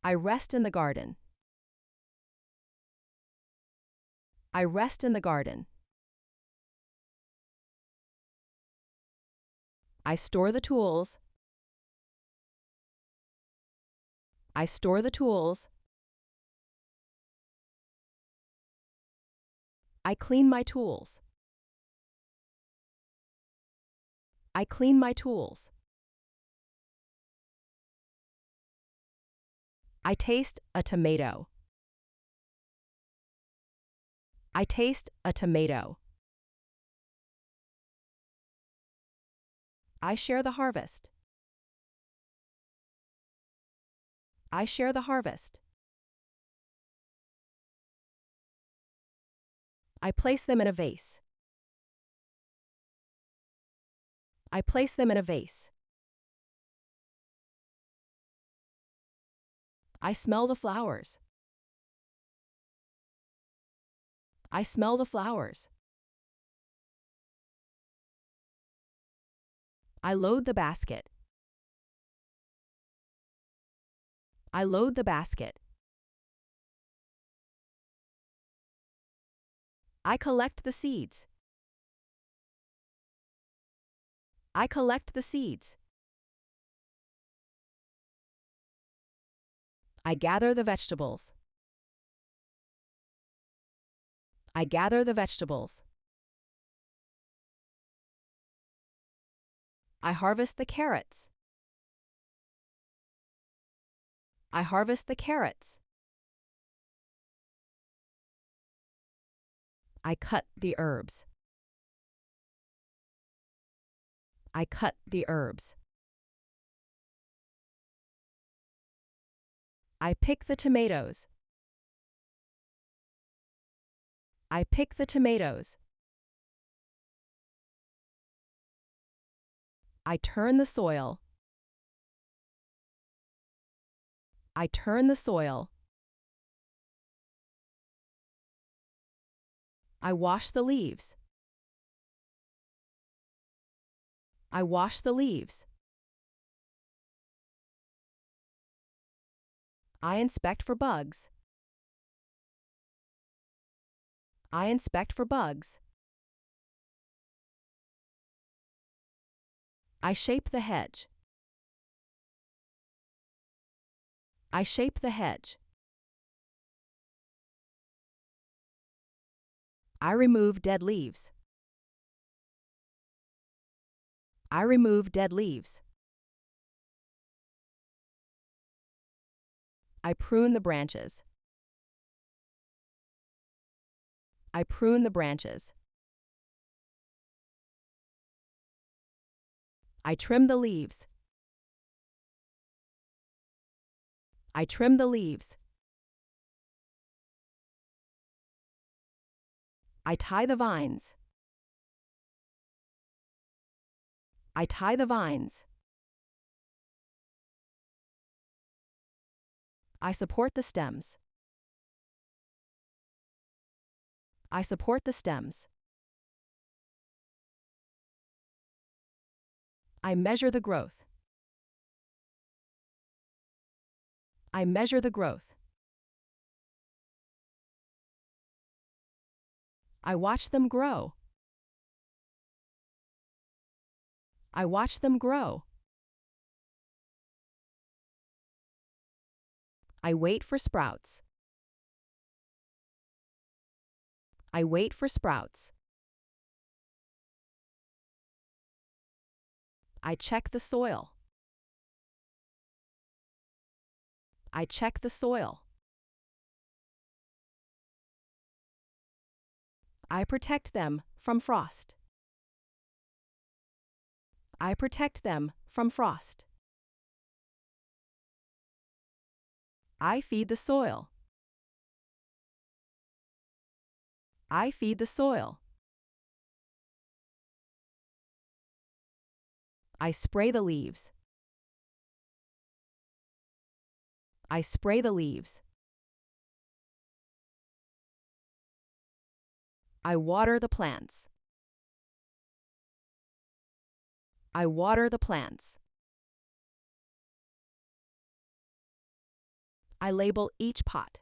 I rest in the garden. I rest in the garden. I store the tools. I store the tools. I clean my tools. I clean my tools. I taste a tomato. I taste a tomato. I share the harvest. I share the harvest. I place them in a vase. I place them in a vase. I smell the flowers. I smell the flowers. I load the basket. I load the basket. I collect the seeds. I collect the seeds. I gather the vegetables. I gather the vegetables. I harvest the carrots. I harvest the carrots. I cut the herbs. I cut the herbs. I pick the tomatoes. I pick the tomatoes. I turn the soil. I turn the soil. I wash the leaves. I wash the leaves. I inspect for bugs. I inspect for bugs. I shape the hedge. I shape the hedge. I remove dead leaves. I remove dead leaves. I prune the branches. I prune the branches. I trim the leaves. I trim the leaves. I tie the vines. I tie the vines. I support the stems. I support the stems. I measure the growth. I measure the growth. I watch them grow. I watch them grow. I wait for sprouts. I wait for sprouts. I check the soil. I check the soil. I protect them from frost. I protect them from frost. I feed the soil. I feed the soil. I spray the leaves. I spray the leaves. I water the plants. I water the plants. I label each pot.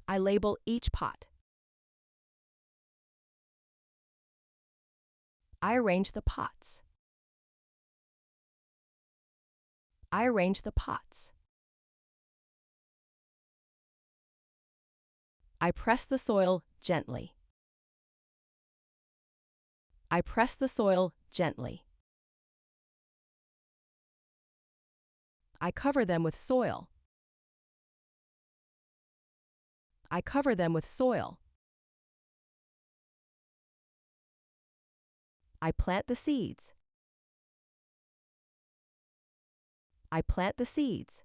I label each pot. I arrange the pots. I arrange the pots. I press the soil gently. I press the soil gently. I cover them with soil. I cover them with soil. I plant the seeds. I plant the seeds.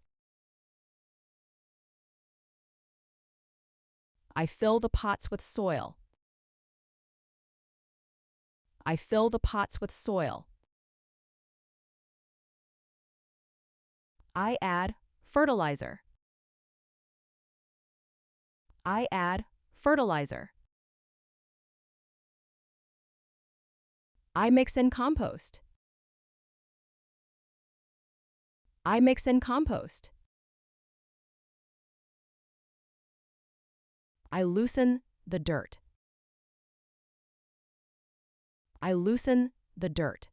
I fill the pots with soil. I fill the pots with soil. I add fertilizer. I add fertilizer. I mix in compost. I mix in compost. I loosen the dirt. I loosen the dirt.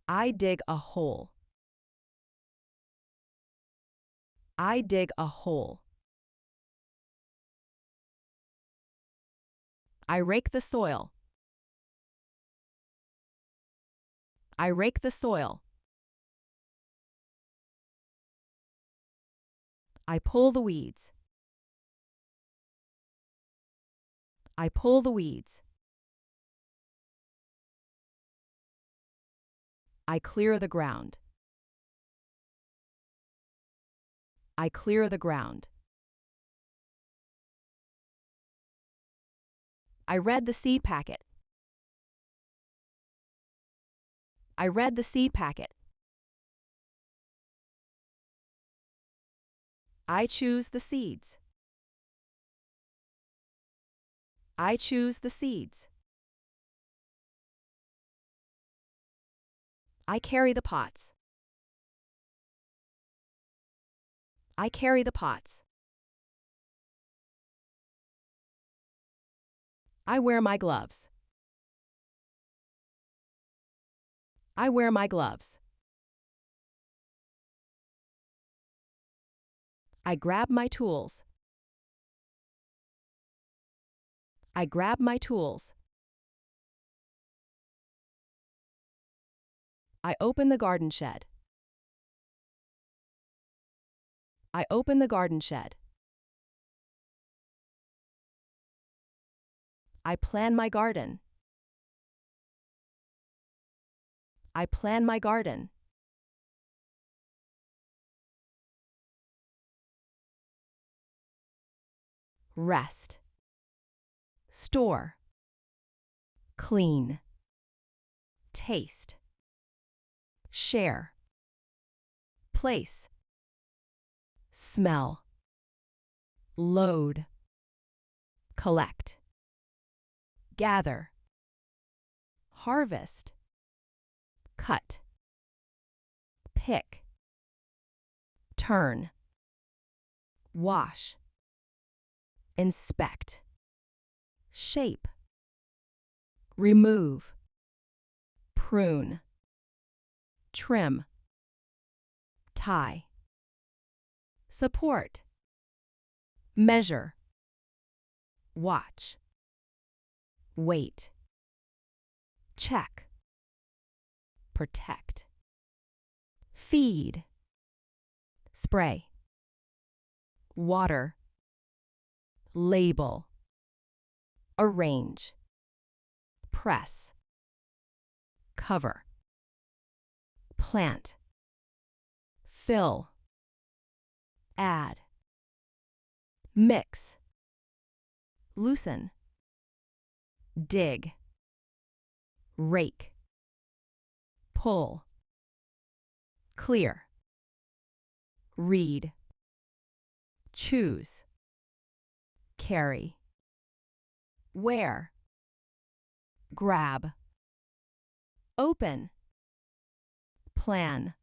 I dig a hole. I dig a hole. I rake the soil. I rake the soil. I pull the weeds. I pull the weeds. I clear the ground. I clear the ground. I read the seed packet. I read the seed packet. I choose the seeds. I choose the seeds. I carry the pots. I carry the pots. I wear my gloves. I wear my gloves. I grab my tools. I grab my tools. I open the garden shed. I open the garden shed. I plan my garden. I plan my garden. Rest. Store. Clean. Taste. Share. Place. Smell. Load. Collect. Gather. Harvest. Cut. Pick. Turn. Wash. Inspect. Shape. Remove. Prune. Trim. Tie. Support. Measure. Watch. Wait. Check. Protect. Feed. Spray. Water. Label. Arrange. Press. Cover. Plant. Fill. Add. Mix. Loosen. Dig. Rake. Pull. Clear. Read. Choose. Carry. Wear. Grab. Open. plan.